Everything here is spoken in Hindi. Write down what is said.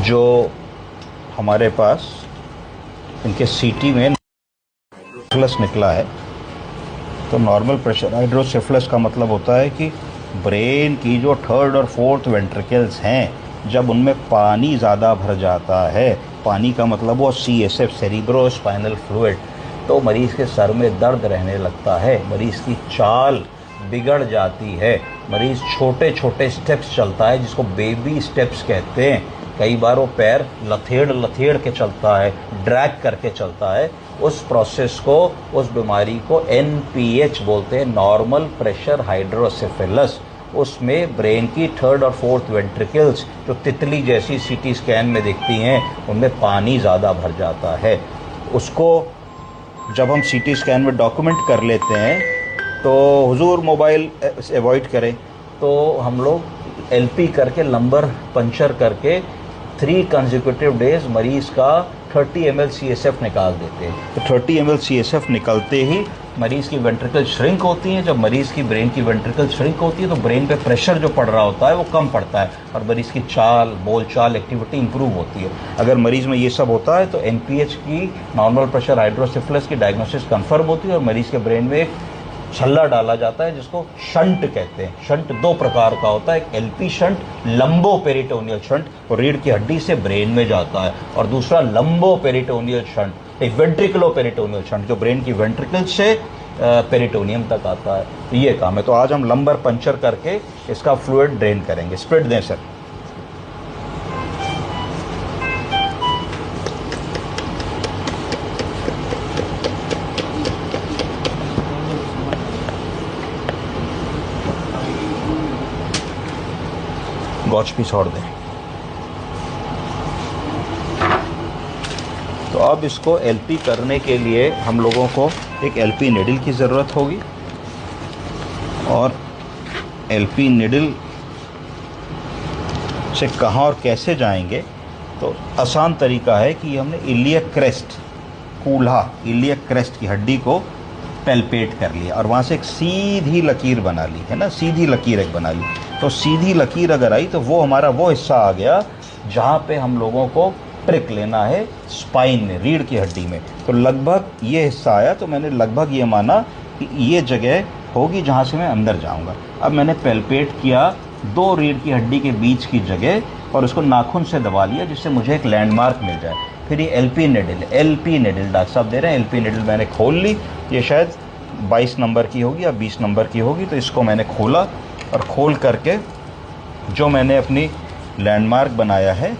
जो हमारे पास इनके सीटी में हाइड्रोसेफलस निकला है। तो नॉर्मल प्रेशर हाइड्रोसेफलस का मतलब होता है कि ब्रेन की जो थर्ड और फोर्थ वेंट्रिकल्स हैं, जब उनमें पानी ज़्यादा भर जाता है, पानी का मतलब वो CSF सेरिब्रो स्पाइनल फ्लूइड, तो मरीज़ के सर में दर्द रहने लगता है, मरीज़ की चाल बिगड़ जाती है, मरीज़ छोटे छोटे स्टेप्स चलता है जिसको बेबी स्टेप्स कहते हैं। कई बार वो पैर लथेड़ लथेड़ के चलता है, ड्रैग करके चलता है। उस प्रोसेस को, उस बीमारी को NPH बोलते हैं, नॉर्मल प्रेशर हाइड्रोसेफेलस। उसमें ब्रेन की थर्ड और फोर्थ वेंट्रिकल्स जो तितली जैसी CT स्कैन में दिखती हैं, उनमें पानी ज़्यादा भर जाता है। उसको जब हम CT स्कैन में डॉक्यूमेंट कर लेते हैं तो हुजूर मोबाइल अवॉइड करें, तो हम लोग LP करके लंबर पंचर करके 3 कंसेक्यूटिव डेज मरीज़ का 30 ml CSF निकाल देते हैं। तो 30 ml CSF निकलते ही मरीज़ की वेंट्रिकल श्रिंक होती हैं। जब मरीज़ की ब्रेन की वेंट्रिकल श्रिंक होती है तो ब्रेन पे प्रेशर जो पड़ रहा होता है वो कम पड़ता है और मरीज़ की चाल, बोलचाल, एक्टिविटी इंप्रूव होती है। अगर मरीज़ में ये सब होता है तो NPH की, नॉर्मल प्रेशर हाइड्रोसेफलस की डायग्नोसिस कंफर्म होती है और मरीज़ के ब्रेन में एक छल्ला डाला जाता है जिसको शंट कहते हैं। शंट 2 प्रकार का होता है, एक LP शंट, लंबो पेरिटोनियल शंट, वो रीढ़ की हड्डी से ब्रेन में जाता है, और दूसरा लंबो पेरिटोनियल शंट, एक वेंट्रिकुलो पेरिटोनियल शंट, जो ब्रेन की वेंट्रिकल से पेरिटोनियम तक आता है। तो ये काम है। तो आज हम लंबर पंचर करके इसका फ्लूइड ड्रेन करेंगे। स्प्रिट दें सर। गॉच भी छोड़ दें। तो अब इसको LP करने के लिए हम लोगों को एक LP निडल की ज़रूरत होगी, और LP निडल से कहाँ और कैसे जाएंगे, तो आसान तरीका है कि हमने इलियक क्रेस्ट, कूल्हा इलियक क्रेस्ट की हड्डी को पैल्पेट कर लिया और वहाँ से एक सीधी लकीर बना ली, है ना, सीधी लकीर एक बना ली। तो सीधी लकीर अगर आई तो वो हमारा वो हिस्सा आ गया जहाँ पे हम लोगों को प्रिक लेना है, स्पाइन में, रीढ़ की हड्डी में। तो लगभग ये हिस्सा आया, तो मैंने लगभग ये माना कि ये जगह होगी जहाँ से मैं अंदर जाऊँगा। अब मैंने पैल्पेट किया 2 रीढ़ की हड्डी के बीच की जगह और उसको नाखून से दबा लिया जिससे मुझे एक लैंडमार्क मिल जाए। फिर ये LP निडल डॉक्टर साहब दे रहे हैं, LP निडल मैंने खोल ली। ये शायद 22 नंबर की होगी या 20 नंबर की होगी। तो इसको मैंने खोला और खोल करके जो मैंने अपनी लैंडमार्क बनाया है